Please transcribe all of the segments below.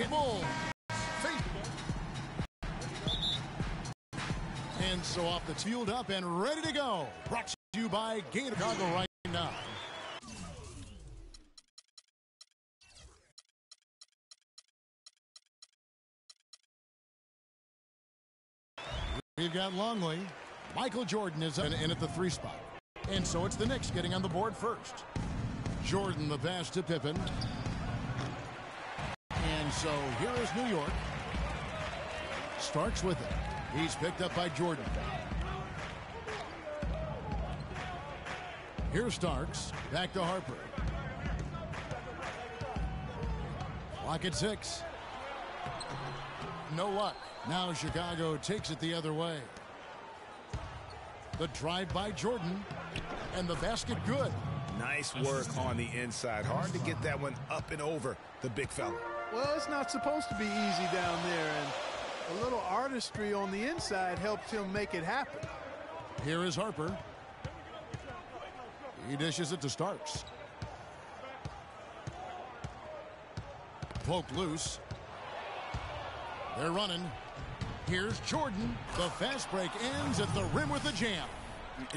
Bulls. And so off the field up and ready to go. Brought to you by Gator Chicago right now. We've got Longley. Michael Jordan is in at the 3 spot. And so it's the Knicks getting on the board first. Jordan the pass to Pippen. And so here is New York. Starks with it. He's picked up by Jordan. Here's Starks. Back to Harper. Clock at 6. No luck. Now Chicago takes it the other way. The drive by Jordan. And the basket good. Nice work on the inside. Hard to get that one up and over the big fella. Well, it's not supposed to be easy down there, and a little artistry on the inside helped him make it happen. Here is Harper. He dishes it to Starks. Poked loose. They're running. Here's Jordan. The fast break ends at the rim with a jam.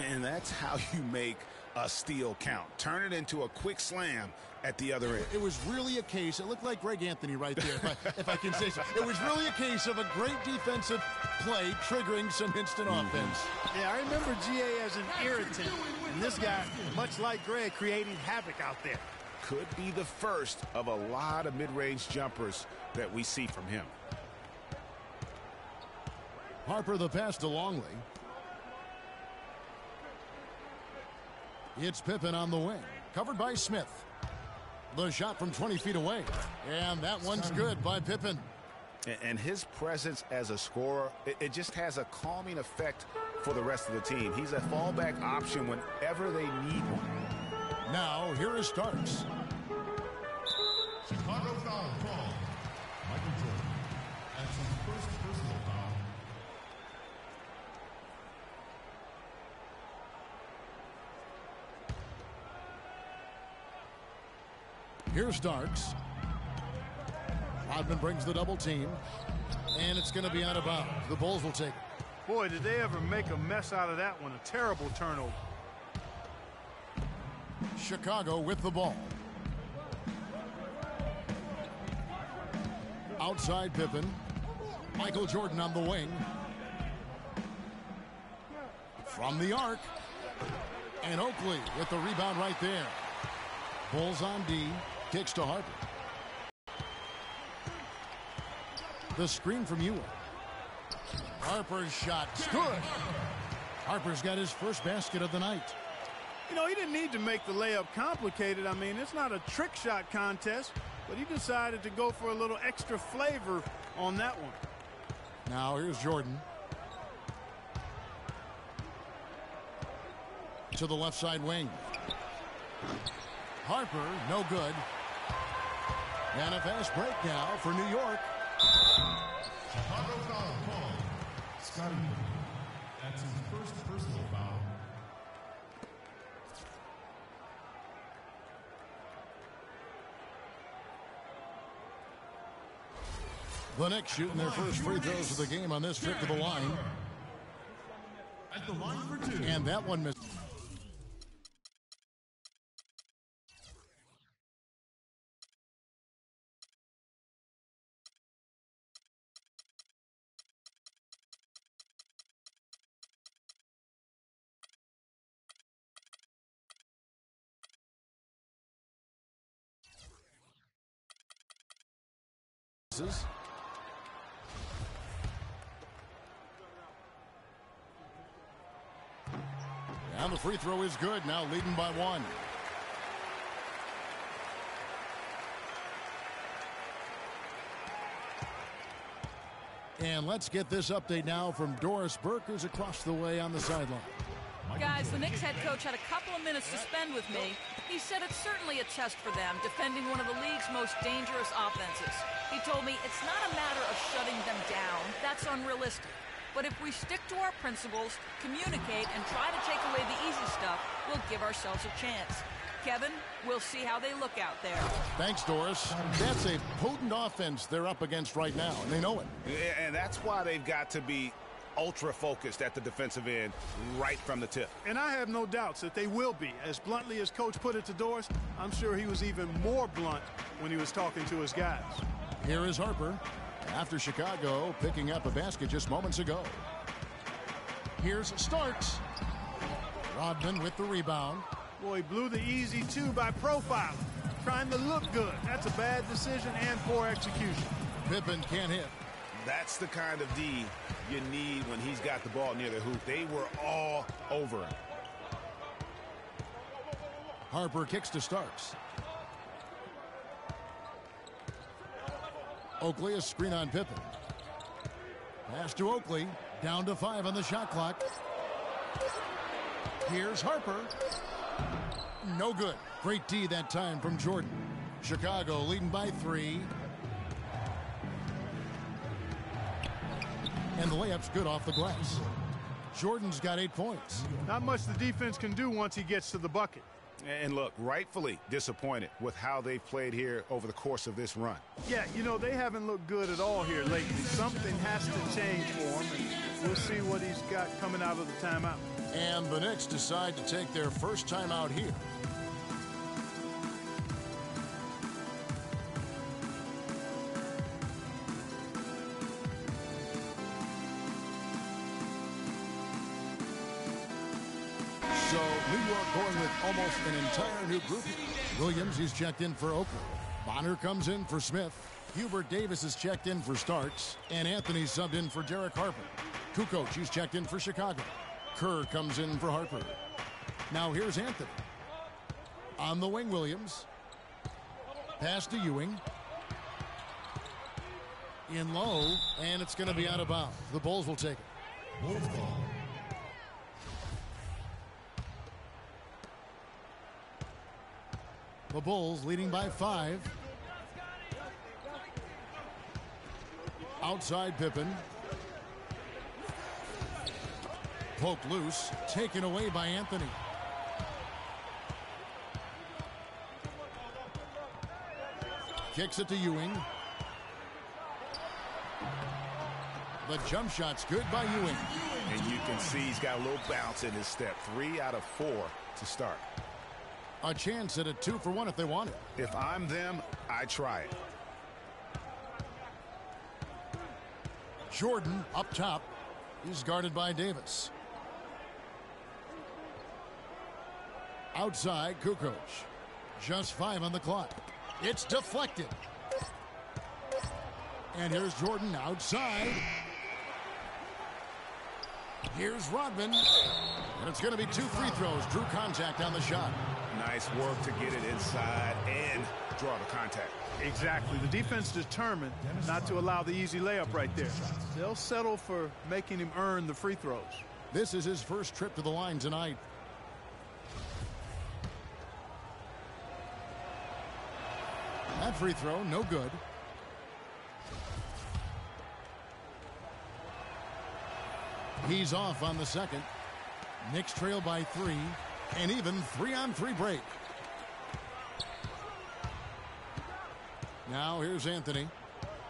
And that's how you make a steal count. Turn it into a quick slam at the other end. It was really a case, it looked like Greg Anthony right there, if I can say so. It was really a case of a great defensive play triggering some instant offense. Yeah, I remember GA as an irritant, and this guy, much like Greg, creating havoc out there. Could be the first of a lot of mid-range jumpers that we see from him. Harper the pass to Longley. It's Pippen on the wing. Covered by Smith. The shot from 20 feet away. And that one's good by Pippen. And his presence as a scorer, it just has a calming effect for the rest of the team. He's a fallback option whenever they need one. Now, here is Starks. Chicago foul call. Michael Jordan. That's his first personal foul. Here's Starks. Rodman brings the double team. And it's going to be out of bounds. The Bulls will take it. Boy, did they ever make a mess out of that one. A terrible turnover. Chicago with the ball. Outside Pippen. Michael Jordan on the wing. From the arc. And Oakley with the rebound right there. Bulls on D. Kicks to Harper. The screen from Ewing. Harper's shot. Good. Harper's got his first basket of the night. You know, he didn't need to make the layup complicated. I mean, it's not a trick shot contest, but he decided to go for a little extra flavor on that one. Now here's Jordan. To the left side wing. Harper, no good. And a fast break now for New York. Chicago foul call. Scottie Pippen. That's his first personal foul. The Knicks shooting their first free throws of the game on this trip to the line. At the line for 2. And that one missed. And the free throw is good. Now leading by 1. And let's get this update now from Doris Burke, who's across the way on the sideline. Guys, the Knicks head coach had a couple of minutes to spend with me. He said it's certainly a test for them, defending one of the league's most dangerous offenses. He told me it's not a matter of shutting them down. That's unrealistic. But if we stick to our principles, communicate, and try to take away the easy stuff, we'll give ourselves a chance. Kevin, we'll see how they look out there. Thanks, Doris. That's a potent offense they're up against right now, and they know it. And that's why they've got to be ultra focused at the defensive end right from the tip. And I have no doubts that they will be. As bluntly as Coach put it to Doris, I'm sure he was even more blunt when he was talking to his guys. Here is Harper after Chicago picking up a basket just moments ago. Here's Starks. Rodman with the rebound. Boy, he blew the easy two by profile, trying to look good. That's a bad decision and poor execution. Pippen can't hit. That's the kind of D you need when he's got the ball near the hoop. They were all over him. Harper kicks to Starks. Oakley, a screen on Pippen. Pass to Oakley. Down to 5 on the shot clock. Here's Harper. No good. Great D that time from Jordan. Chicago leading by 3. And the layup's good off the glass. Jordan's got 8 points. Not much the defense can do once he gets to the bucket. And look, rightfully disappointed with how they've played here over the course of this run. Yeah, you know, they haven't looked good at all here lately. Something has to change for him, and we'll see what he's got coming out of the timeout. And the Knicks decide to take their first timeout here. So, New York going with almost an entire new group. Williams, he's checked in for Oakley. Bonner comes in for Smith. Hubert Davis is checked in for Starks. And Anthony subbed in for Derek Harper. Kukoc, he's checked in for Chicago. Kerr comes in for Harper. Now here's Anthony. On the wing, Williams. Pass to Ewing. In low, and it's going to be out of bounds. The Bulls will take it. The Bulls leading by 5. Outside Pippen. Poked loose. Taken away by Anthony. Kicks it to Ewing. The jump shot's good by Ewing. And you can see he's got a little bounce in his step. 3 out of 4 to start. A chance at a 2 for 1 if they want it. If I'm them, I try it. Jordan up top. He's guarded by Davis. Outside, Kukoc. Just 5 on the clock. It's deflected. And here's Jordan outside. Here's Rodman. And it's going to be 2 free throws. Drew contact on the shot. Nice work to get it inside and draw the contact. Exactly. The defense determined not to allow the easy layup right there. They'll settle for making him earn the free throws. This is his first trip to the line tonight. That free throw, no good. He's off on the second. Knicks trail by 3. And even 3-on-3 break. Now here's Anthony.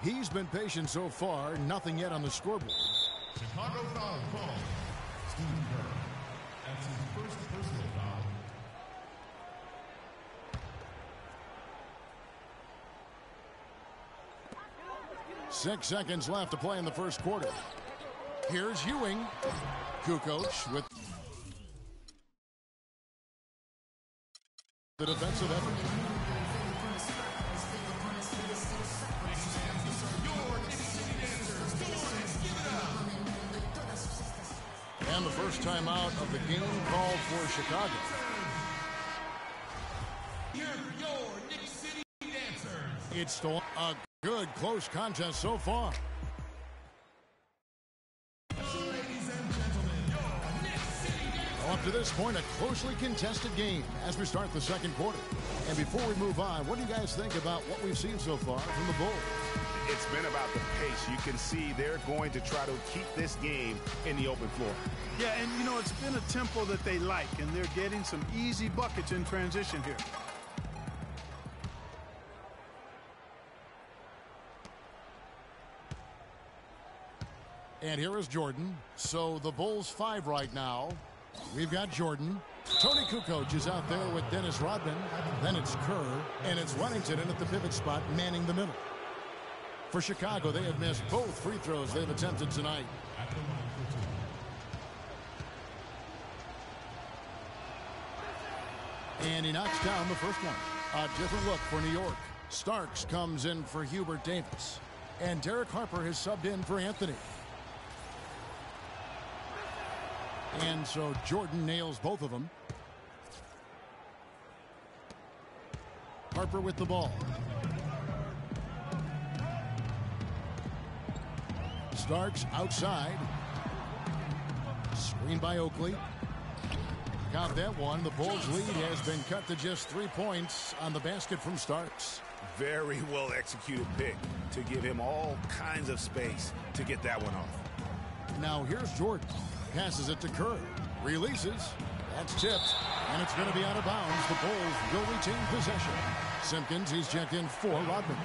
He's been patient so far. Nothing yet on the scoreboard. Chicago foul call. Stephen Kerr. That's his first personal foul. Six seconds left to play in the first quarter. Here's Ewing. Kukoc with the defensive effort. And the first time out of the game called for Chicago. Here are your Knicks City Dancers. It's still a good close contest so far. Up to this point, a closely contested game as we start the second quarter. And before we move on, what do you guys think about what we've seen so far from the Bulls? It's been about the pace. You can see they're going to try to keep this game in the open floor. Yeah, and, you know, it's been a tempo that they like, and they're getting some easy buckets in transition here. And here is Jordan. So the Bulls 5 right now. We've got Jordan. Tony Kukoc is out there with Dennis Rodman. Then it's Kerr. And it's Wennington in at the pivot spot, manning the middle. For Chicago, they have missed both free throws they've attempted tonight. And he knocks down the first one. A different look for New York. Starks comes in for Hubert Davis. And Derek Harper has subbed in for Anthony. And so Jordan nails both of them. Harper with the ball. Starks outside. Screen by Oakley. Count that one. The Bulls' lead has been cut to just 3 points on the basket from Starks. Very well executed pick to give him all kinds of space to get that one off. Now here's Jordan. Passes it to Kerr. Releases. That's tipped. And it's going to be out of bounds. The Bulls will retain possession. Simpkins, he's checked in for Rodman.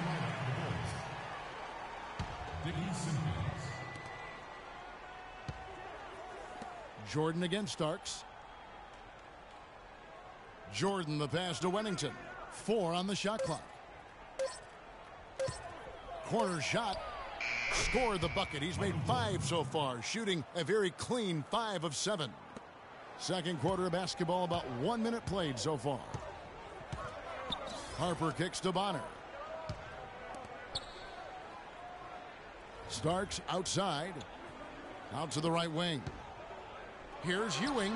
Jordan against Starks. Jordan the pass to Wennington. 4 on the shot clock. Corner shot. Scored the bucket. He's made 5 so far, shooting a very clean 5 of 7. Second quarter of basketball, about 1 minute played so far. Harper kicks to Bonner. Starks outside. Out to the right wing. Here's Ewing.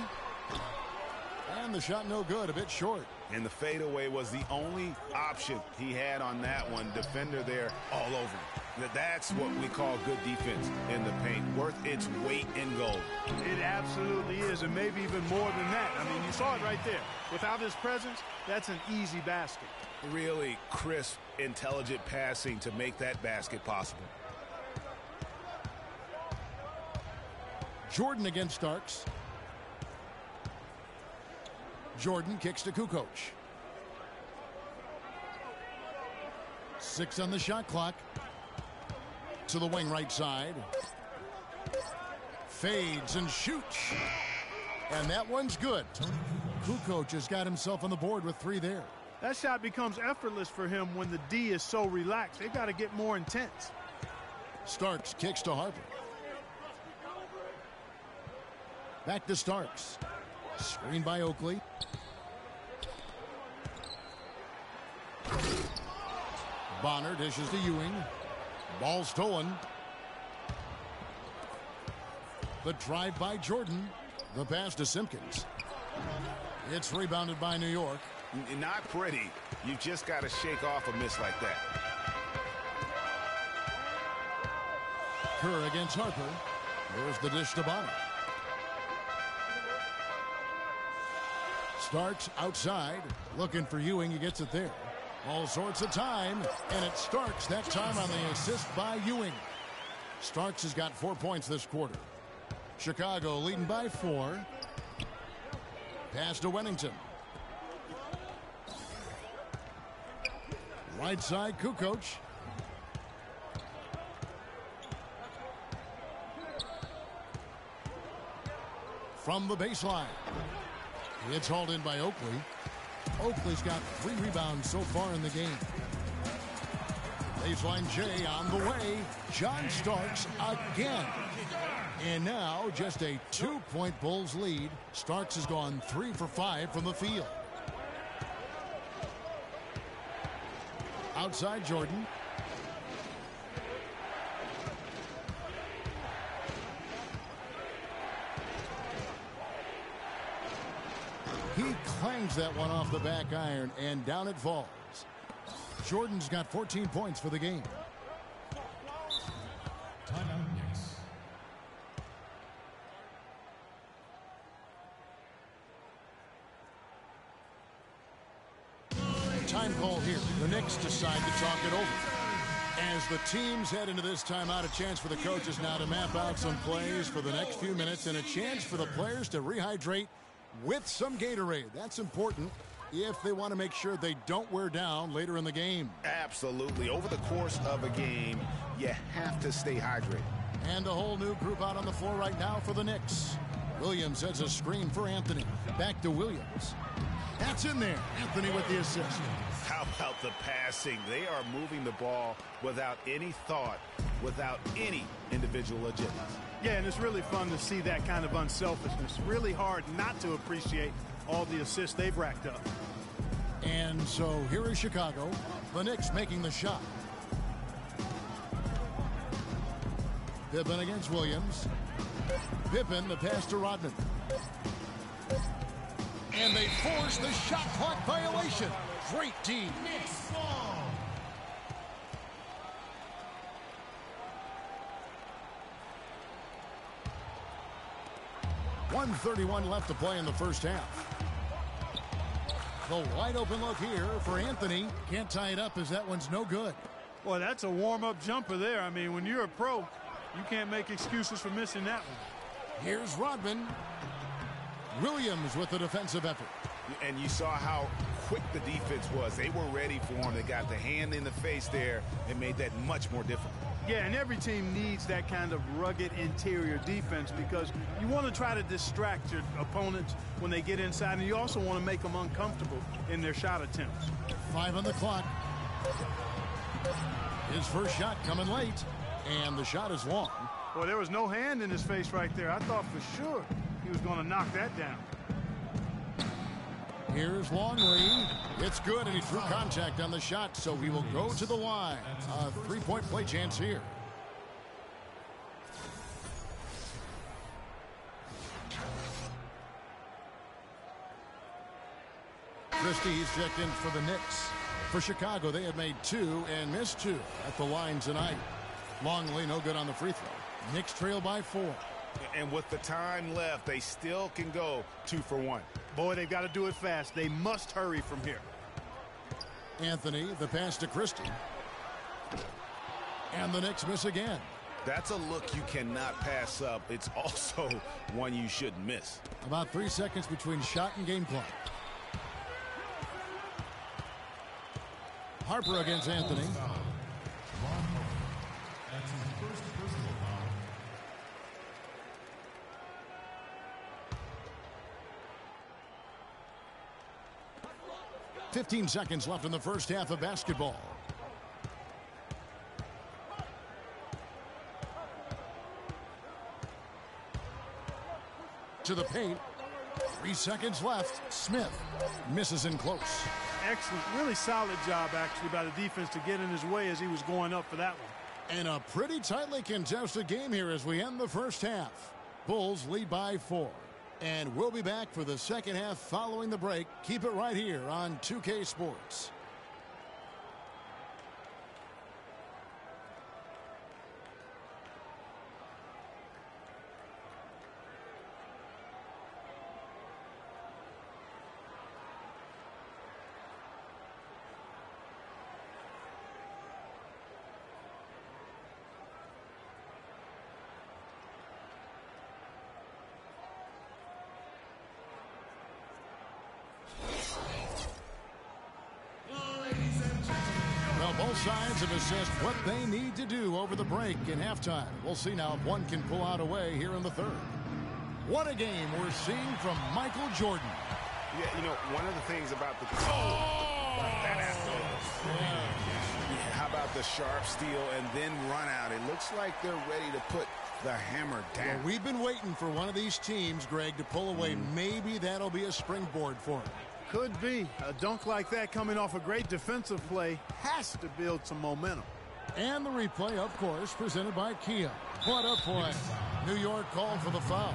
And the shot no good, a bit short. And the fadeaway was the only option he had on that one. Defender there all over him. That's what we call good defense in the paint. Worth its weight in gold. It absolutely is, and maybe even more than that. I mean, you saw it right there. Without his presence, that's an easy basket. Really crisp, intelligent passing to make that basket possible. Jordan against Starks. Jordan kicks to Kukoc. 6 on the shot clock. To the wing right side. Fades and shoots. And that one's good. Kukoc has got himself on the board with 3 there. That shot becomes effortless for him when the D is so relaxed. They've got to get more intense. Starks kicks to Harper. Back to Starks. Screen by Oakley. Bonner dishes to Ewing. Ball stolen. The drive by Jordan. The pass to Simpkins. It's rebounded by New York. Not pretty. You've just got to shake off a miss like that. Kerr against Harper. There's the dish to Bonner. Starks outside. Looking for Ewing. He gets it there. All sorts of time. And it's Starks that time on the assist by Ewing. Starks has got 4 points this quarter. Chicago leading by 4. Pass to Wennington. Right side, Kukoc. From the baseline. It's hauled in by Oakley. Oakley's got 3 rebounds so far in the game. Baseline J on the way. John Starks again. And now just a 2-point Bulls lead. Starks has gone 3 for 5 from the field. Outside Jordan. He clangs that one off the back iron, and down it falls. Jordan's got 14 points for the game. Timeout, Knicks. Time call here. The Knicks decide to talk it over. As the teams head into this timeout, a chance for the coaches now to map out some plays for the next few minutes and a chance for the players to rehydrate with some Gatorade. That's important if they want to make sure they don't wear down later in the game. Absolutely. Over the course of a game, you have to stay hydrated. And a whole new group out on the floor right now for the Knicks. Williams has a screen for Anthony. Back to Williams. That's in there. Anthony with the assist. How about the passing? They are moving the ball without any thought, without any individual agenda. Yeah, and it's really fun to see that kind of unselfishness. Really hard not to appreciate all the assists they've racked up. And so here is Chicago. The Knicks making the shot. Pippen against Williams. Pippen, the pass to Rodman. And they force the shot clock violation. Great D. Knicks ball. 1:31 left to play in the first half. The wide open look here for Anthony. Can't tie it up as that one's no good. Boy, that's a warm-up jumper there. I mean, when you're a pro, you can't make excuses for missing that one. Here's Rodman. Williams with the defensive effort. And you saw how quick the defense was. They were ready for him. They got the hand in the face there and made that much more difficult. Yeah, and every team needs that kind of rugged interior defense because you want to try to distract your opponents when they get inside, and you also want to make them uncomfortable in their shot attempts. 5 on the clock. His first shot coming late, and the shot is long. Well, there was no hand in his face right there. I thought for sure he was going to knock that down. Here's Longley. It's good, and he threw contact on the shot, so he will go to the line. A three-point play chance here. Christie's checked in for the Knicks. For Chicago, they have made 2 and missed 2 at the line tonight. Longley no good on the free throw. Knicks trail by 4. And with the time left, they still can go 2 for 1. Boy, they've got to do it fast. They must hurry from here. Anthony, the pass to Christie. And the Knicks miss again. That's a look you cannot pass up. It's also one you shouldn't miss. About 3 seconds between shot and game clock. Harper against Anthony. That's his first personal foul. 15 seconds left in the first half of basketball. To the paint. 3 seconds left. Smith misses in close. Excellent. Really solid job, actually, by the defense to get in his way as he was going up for that one. And a pretty tightly contested game here as we end the first half. Bulls lead by 4. And we'll be back for the second half following the break. Keep it right here on 2K Sports. Both sides have assessed what they need to do over the break in halftime. We'll see now if one can pull out a way here in the third. What a game we're seeing from Michael Jordan. Yeah, you know, one of the things about the... How about the sharp steal and then run out? It looks like they're ready to put the hammer down. Well, we've been waiting for one of these teams, Greg, to pull away. Maybe that'll be a springboard for them. Could be. A dunk like that coming off a great defensive play has to build some momentum. And the replay, of course, presented by Kia. What a play. New York called for the foul.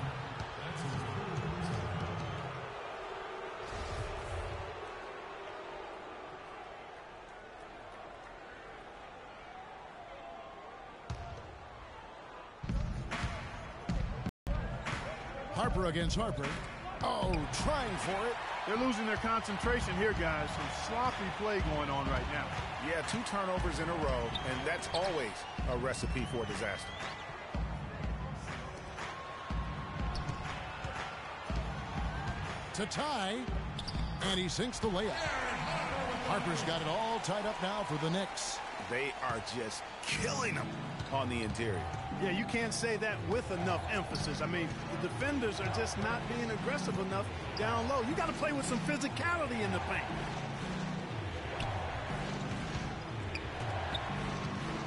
Harper against Harper. Oh, trying for it. They're losing their concentration here, guys. Some sloppy play going on right now. Yeah, 2 turnovers in a row, and that's always a recipe for disaster. To tie, and he sinks the layup. Harper's got it all tied up now for the Knicks. They are just killing them on the interior. Yeah, you can't say that with enough emphasis. I mean, the defenders are just not being aggressive enough down low. You got to play with some physicality in the paint.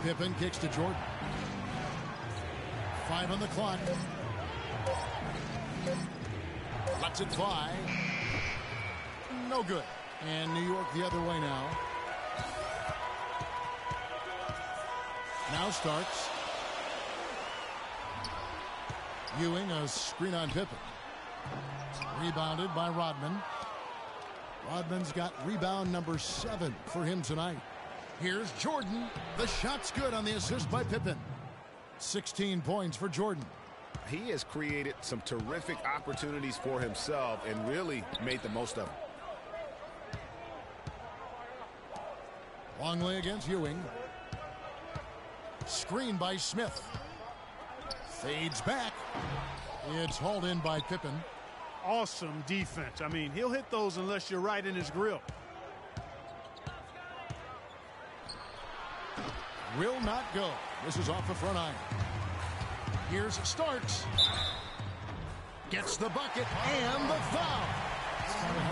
Pippen kicks to Jordan. 5 on the clock. Lets it fly. No good. And New York the other way now. Now Starks. Ewing, a screen on Pippen. Rebounded by Rodman. Rodman's got rebound number 7 for him tonight. Here's Jordan. The shot's good on the assist by Pippen. 16 points for Jordan. He has created some terrific opportunities for himself and really made the most of them. Longley against Ewing. Screen by Smith. Fades back. It's hauled in by Pippen. Awesome defense. I mean, he'll hit those unless you're right in his grill. Will not go. This is off the front iron. Here's Starks. Gets the bucket and the foul.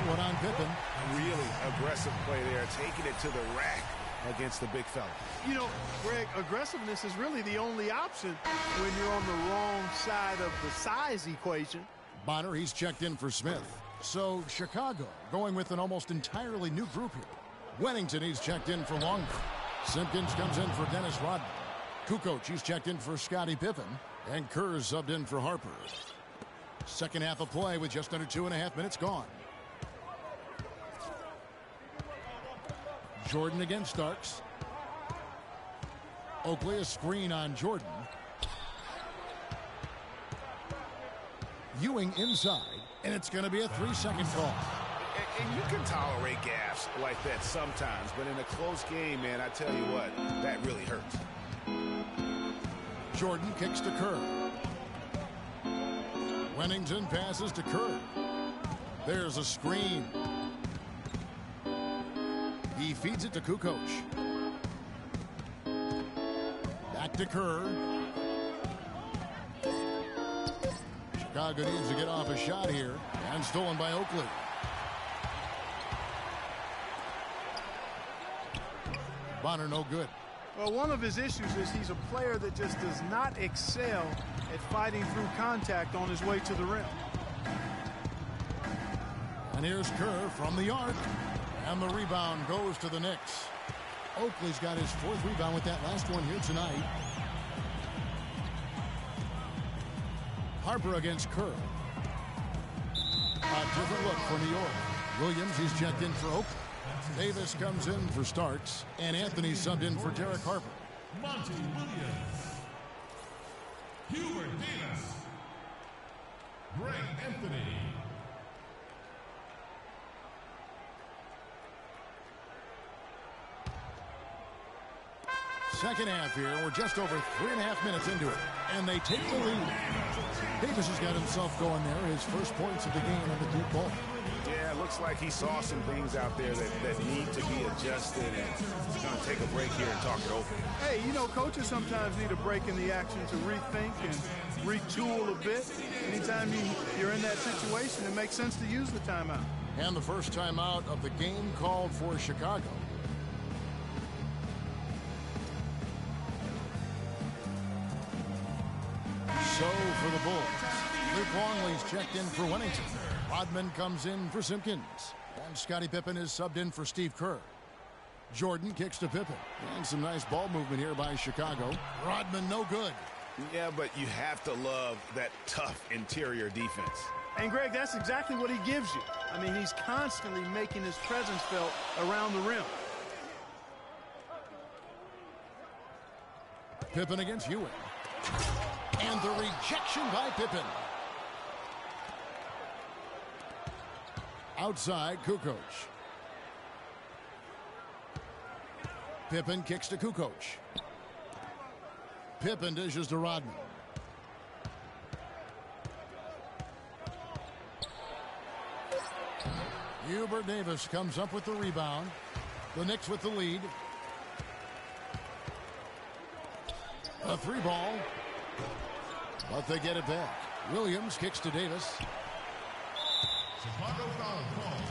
What on Pippen? Really aggressive play there, taking it to the rack against the big fella. You know, Greg, aggressiveness is really the only option when you're on the wrong side of the size equation. Bonner, he's checked in for Smith. So Chicago going with an almost entirely new group here. Wennington, he's checked in for Longley. Simpkins comes in for Dennis Rodman. Kukoc, he's checked in for Scottie Pippen. And Kerr's subbed in for Harper. Second half of play with just under 2.5 minutes gone. Jordan against Starks. Oakley, a screen on Jordan. Ewing inside, and it's going to be a 3-second call. And you can tolerate gaffes like that sometimes, but in a close game, man, I tell you what, that really hurts. Jordan kicks to Kerr. Wennington passes to Kerr. There's a screen. He feeds it to Kukoc. Back to Kerr. Chicago needs to get off a shot here. And stolen by Oakley. Bonner no good. Well, one of his issues is he's a player that just does not excel at fighting through contact on his way to the rim. And here's Kerr from the arc. And the rebound goes to the Knicks. Oakley's got his 4th rebound with that last one here tonight. Harper against Kerr. A different look for New York. Williams, he's checked in for Oakley. Davis comes in for Starks. And Anthony subbed in for Derek Harper. Monty Williams. Hubert Davis. Greg Anthony. Second half here. We're just over 3.5 minutes into it. And they take the lead. Davis has got himself going there. His first points of the game on the deep ball. Yeah, it looks like he saw some things out there that need to be adjusted, and he's going to take a break here and talk it over. Hey, you know, coaches sometimes need a break in the action to rethink and retool a bit. Anytime you're in that situation, it makes sense to use the timeout. And the first timeout of the game called for Chicago. So for the Bulls, Luke Longley's checked in for Wennington. Rodman comes in for Simpkins. And Scottie Pippen is subbed in for Steve Kerr. Jordan kicks to Pippen. And some nice ball movement here by Chicago. Rodman no good. Yeah, but you have to love that tough interior defense. And, Greg, that's exactly what he gives you. I mean, he's constantly making his presence felt around the rim. Pippen against Ewing. And the rejection by Pippen. Outside, Kukoc. Pippen kicks to Kukoc. Pippen dishes to Rodman. Hubert Davis comes up with the rebound. The Knicks with the lead. A 3-ball. But they get it back. Williams kicks to Davis. Chicago foul called.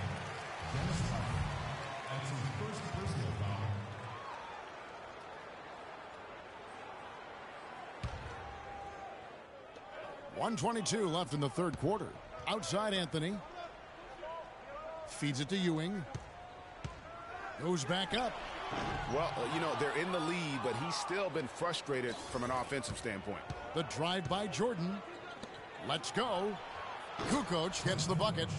Dennis Rodman. That's his first personal foul. .122 left in the third quarter. Outside Anthony. Feeds it to Ewing. Goes back up. Well, you know, they're in the lead, but he's still been frustrated from an offensive standpoint. The drive by Jordan. Let's go. Kukoc gets the bucket.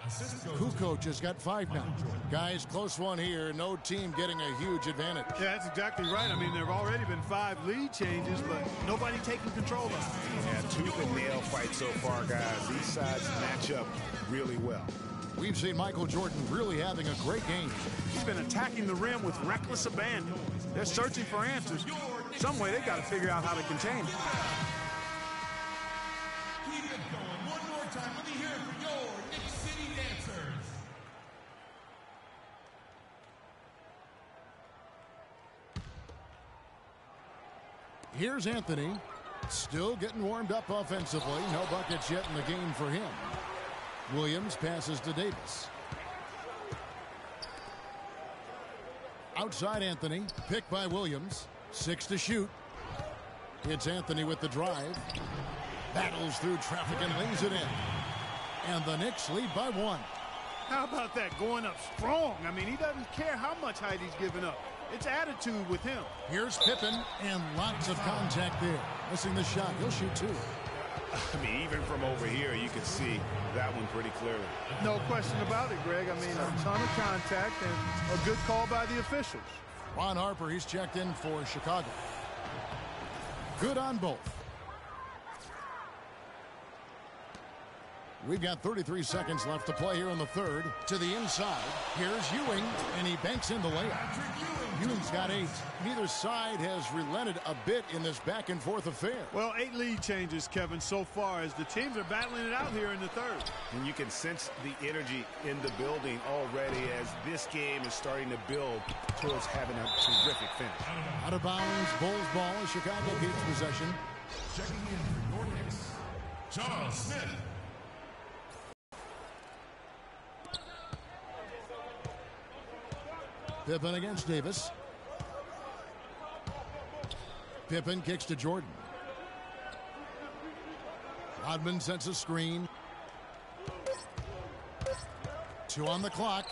Kukoc has got 5 now. Guys, close one here. No team getting a huge advantage. Yeah, that's exactly right. I mean, there have already been 5 lead changes, but nobody taking control of it. Yeah, tooth and nail fight so far, guys. These sides match up really well. We've seen Michael Jordan really having a great game. He's been attacking the rim with reckless abandon. They're searching for answers. Some way they got to figure out how to contain it. Keep it going. One more time. Let me hear it for your Knick City Dancers. Here's Anthony. Still getting warmed up offensively. No buckets yet in the game for him. Williams passes to Davis. Outside Anthony. Picked by Williams. 6 to shoot. It's Anthony with the drive. Battles through traffic and lays it in. And the Knicks lead by 1. How about that, going up strong? I mean, he doesn't care how much height he's giving up. It's attitude with him. Here's Pippen, and lots of contact there. Missing the shot. He'll shoot 2. I mean, even from over here, you can see that one pretty clearly. No question about it, Greg. I mean, a ton of contact and a good call by the officials. Ron Harper, he's checked in for Chicago. Good on both. We've got 33 seconds left to play here in the third. To the inside. Here's Ewing, and he banks in the layup. Ewing's got 8. Neither side has relented a bit in this back-and-forth affair. Well, 8 lead changes, Kevin, so far as the teams are battling it out here in the third. And you can sense the energy in the building already as this game is starting to build towards having a terrific finish. Out of bounds, Bulls ball as Chicago keeps possession. Checking in for your Knicks, Charles Smith. Pippen against Davis. Pippen kicks to Jordan. Rodman sets a screen. 2 on the clock.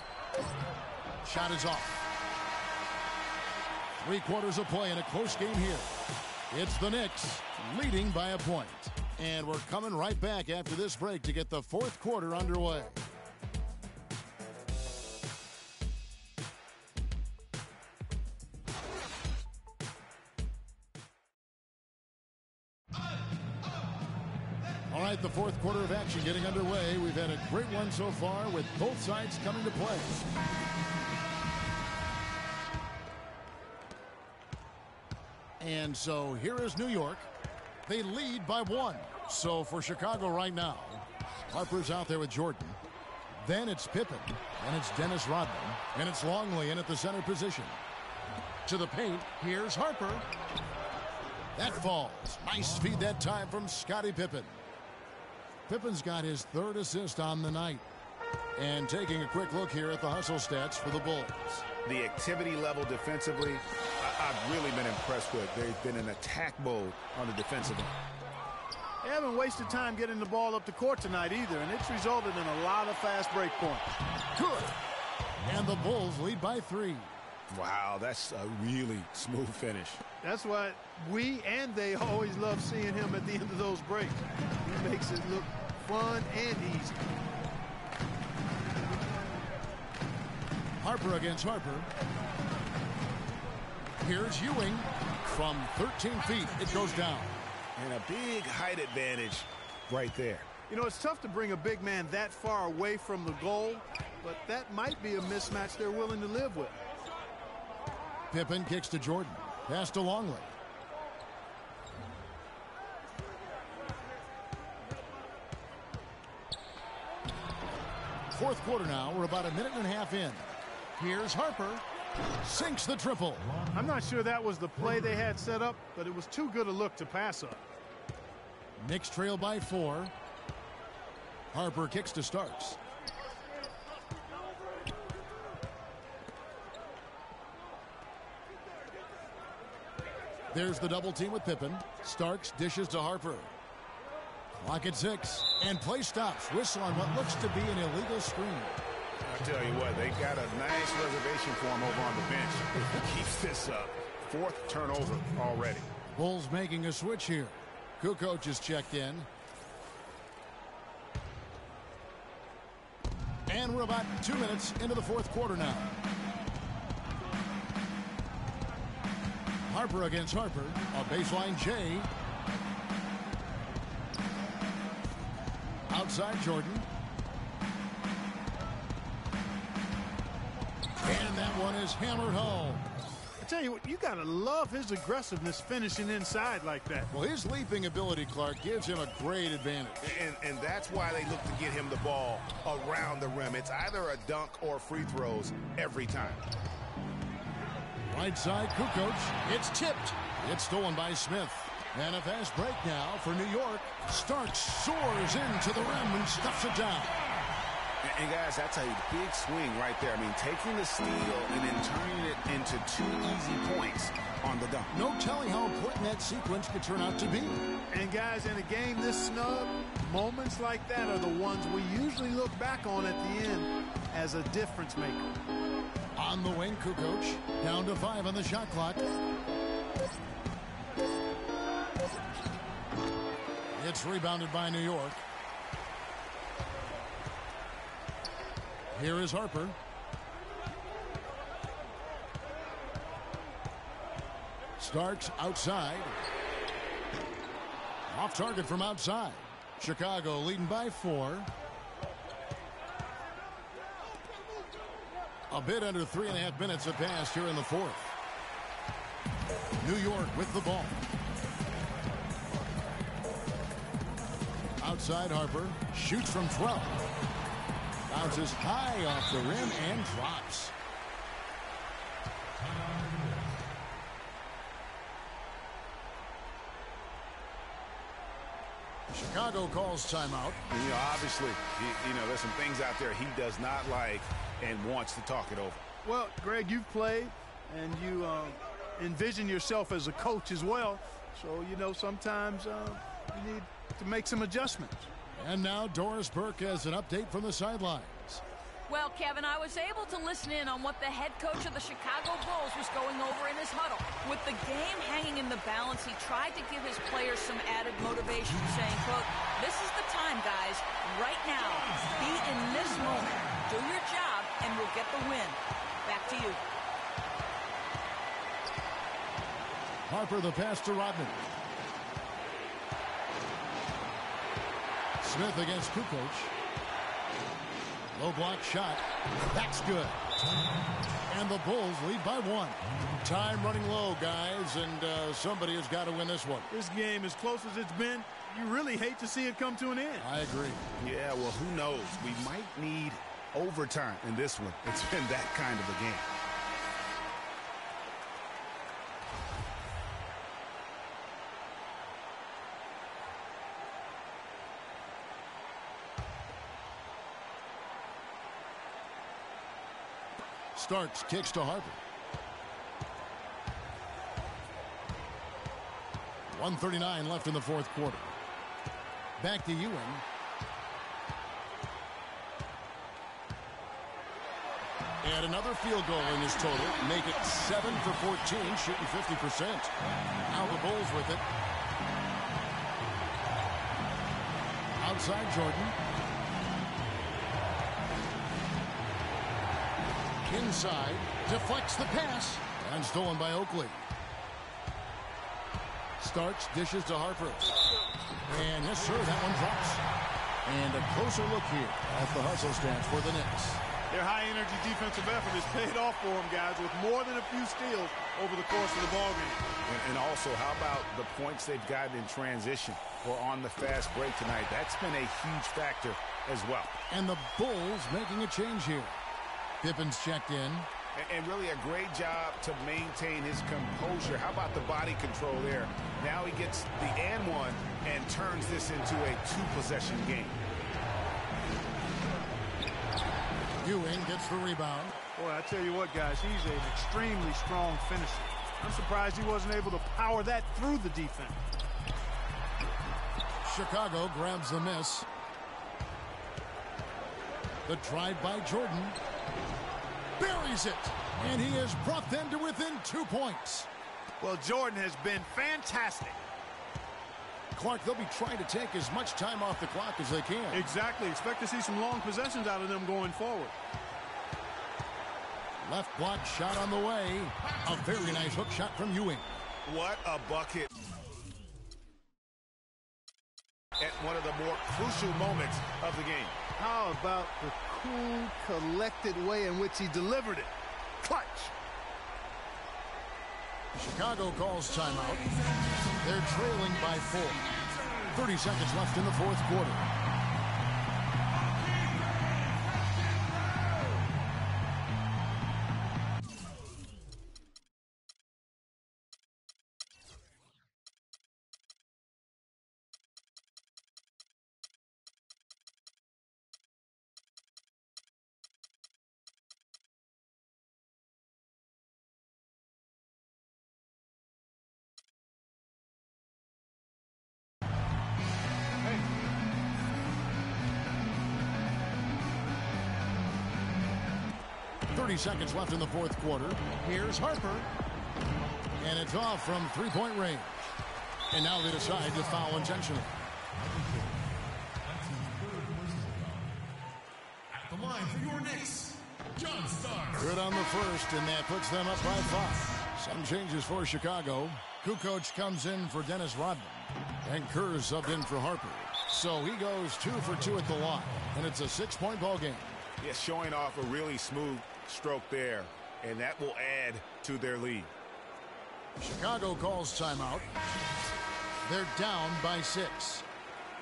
Shot is off. 3 quarters of play in a close game here. It's the Knicks leading by a point. And we're coming right back after this break to get the fourth quarter underway. All right, the fourth quarter of action getting underway. We've had a great one so far with both sides coming to play. And so here is New York. They lead by 1. So for Chicago right now, Harper's out there with Jordan. Then it's Pippen. And it's Dennis Rodman. And it's Longley in at the center position. To the paint, here's Harper. That falls. Nice feed that time from Scottie Pippen. Pippen's got his 3rd assist on the night. And taking a quick look here at the hustle stats for the Bulls. The activity level defensively, I've really been impressed with. They've been in attack mode on the defensive end. They haven't wasted time getting the ball up the court tonight either, and it's resulted in a lot of fast break points. Good. And the Bulls lead by 3. Wow, that's a really smooth finish. That's why we and they always love seeing him at the end of those breaks. He makes it look fun and easy. Harper against Harper. Here's Ewing from 13 feet. It goes down. And a big height advantage right there. You know, it's tough to bring a big man that far away from the goal, but that might be a mismatch they're willing to live with. Pippen kicks to Jordan. Pass to Longley. Fourth quarter now. We're about a minute and a half in. Here's Harper. Sinks the triple. I'm not sure that was the play they had set up, but it was too good a look to pass up. Knicks trail by 4. Harper kicks to Starks. There's the double team with Pippen. Starks dishes to Harper. Clock at 6. And play stops. Whistle on what looks to be an illegal screen. I tell you what, they got a nice reservation for him over on the bench. If he keeps this up, 4th turnover already. Bulls making a switch here. Kukoc is checked in. And we're about 2 minutes into the fourth quarter now. Harper against Harper. A baseline J. Outside Jordan. And that one is hammered home. I tell you what, you got to love his aggressiveness finishing inside like that. Well, his leaping ability, Clark, gives him a great advantage. And that's why they look to get him the ball around the rim. It's either a dunk or free throws every time. Right side, Kukoc. It's tipped. It's stolen by Smith. And a fast break now for New York. Starks soars into the rim and stuffs it down. And guys, I tell you, big swing right there. I mean, taking the steal and then turning it into 2 easy points on the dunk. No telling how important that sequence could turn out to be. And guys, in a game this snug, moments like that are the ones we usually look back on at the end as a difference maker. On the wing, Kukoc. Down to 5 on the shot clock. It's rebounded by New York. Here is Harper. Starks outside. Off target from outside. Chicago leading by 4. A bit under 3.5 minutes have passed here in the fourth. New York with the ball. Outside Harper. Shoots from 12. Bounces high off the rim and drops. Chicago calls timeout. You know, obviously, there's some things out there he does not like and wants to talk it over. Well, Greg, you've played and you envision yourself as a coach as well. So, sometimes you need to make some adjustments. And now Doris Burke has an update from the sidelines. Well, Kevin, I was able to listen in on what the head coach of the Chicago Bulls was going over in his huddle. With the game hanging in the balance, he tried to give his players some added motivation, saying, quote, "This is the time, guys. Right now. Be in this moment. Do your job, and we'll get the win." Back to you. Harper the pass to Rodman. Smith against Kukoc. Low block shot. That's good. And the Bulls lead by 1. Time running low, guys, and somebody has got to win this one. This game, as close as it's been, you really hate to see it come to an end. I agree. Yeah, well, who knows? We might need overtime in this one. It's been that kind of a game. Starks kicks to Harper. 1:39 left in the fourth quarter. Back to Ewing. And another field goal in this total. Make it 7 for 14, shooting 50%. Now the Bulls with it. Outside Jordan. Inside, deflects the pass, and stolen by Oakley. Starks dishes to Harper. And yes, sir, that one drops. And a closer look here at the hustle stats for the Knicks. Their high-energy defensive effort has paid off for them, guys, with more than a few steals over the course of the ballgame. And also, how about the points they've gotten in transition or on the fast break tonight? That's been a huge factor as well. And the Bulls making a change here. Pippen's checked in. And really a great job to maintain his composure. How about the body control there? Now he gets the and one and turns this into a two-possession game. Ewing gets the rebound. Boy, I tell you what, guys, he's an extremely strong finisher. I'm surprised he wasn't able to power that through the defense. Chicago grabs the miss. The drive by Jordan. Buries it. And he has brought them to within 2 points. Well, Jordan has been fantastic. Clark, they'll be trying to take as much time off the clock as they can. Exactly. Expect to see some long possessions out of them going forward. Left block shot on the way. A very nice hook shot from Ewing. What a bucket. At one of the more crucial moments of the game. How about the cool, collected way in which he delivered it? Clutch. Chicago calls timeout. They're trailing by 4. 30 seconds left in the fourth quarter. Hey. 30 seconds left in the fourth quarter. Here's Harper. And it's off from three-point range. And now they decide to foul intentionally. At the line for your Knicks, John Starks. Good on the first, and that puts them up by 5. Some changes for Chicago. Kukoc comes in for Dennis Rodman. And Kerr subbed in for Harper. So he goes 2 for 2 at the line. And it's a 6-point ball game. Yeah, showing off a really smooth stroke there. And that will add to their lead. Chicago calls timeout. They're down by 6.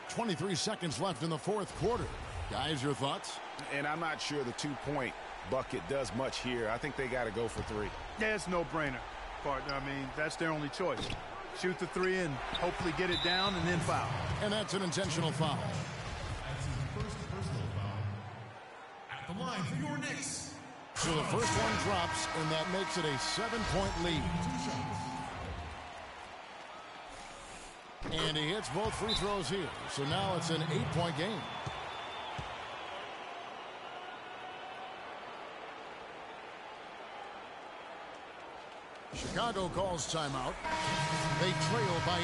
23 seconds left in the fourth quarter. Guys, your thoughts? And I'm not sure the 2-point bucket does much here. I think they got to go for 3. Yeah, it's no-brainer, partner. I mean, that's their only choice. Shoot the 3 and hopefully get it down and then foul. And that's an intentional foul. That's his first personal foul. At the line for your Knicks. So the first one drops, and that makes it a 7-point lead. And he hits both free throws here. So now it's an 8-point game. Chicago calls timeout. They trail by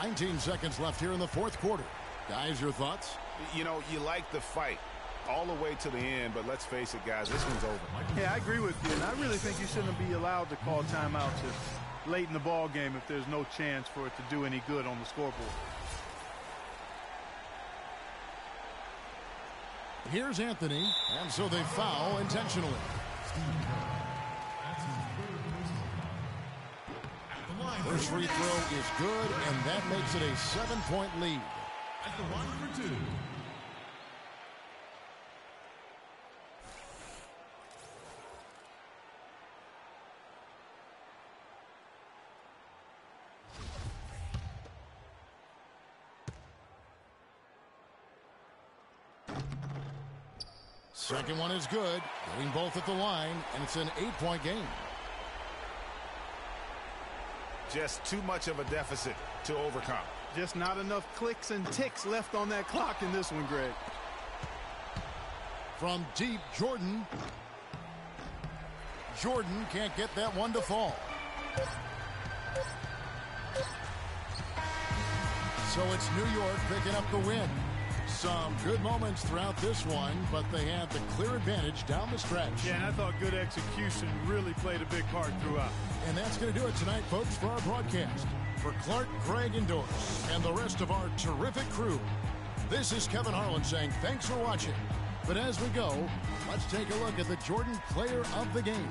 8. 19 seconds left here in the fourth quarter. Guys, your thoughts? You know, you like the fight all the way to the end, but let's face it, guys, this one's over. Yeah, I agree with you, and I really think you shouldn't be allowed to call timeouts late in the ball game if there's no chance for it to do any good on the scoreboard. Here's Anthony, and so they foul intentionally. First free throw is good, and that makes it a 7-point lead. At the line for 2. Second one is good, getting both at the line, and it's an 8-point game. Just too much of a deficit to overcome. Just not enough clicks and ticks left on that clock in this one, Greg. From deep, Jordan. Jordan can't get that one to fall. So it's New York picking up the win. Some good moments throughout this one, but they had the clear advantage down the stretch. Yeah, and I thought good execution really played a big part throughout. And that's going to do it tonight, folks, for our broadcast. For Clark, Craig, and Doris, and the rest of our terrific crew, This is Kevin Harlan saying thanks for watching. But as we go, let's take a look at the Jordan Player of the Game.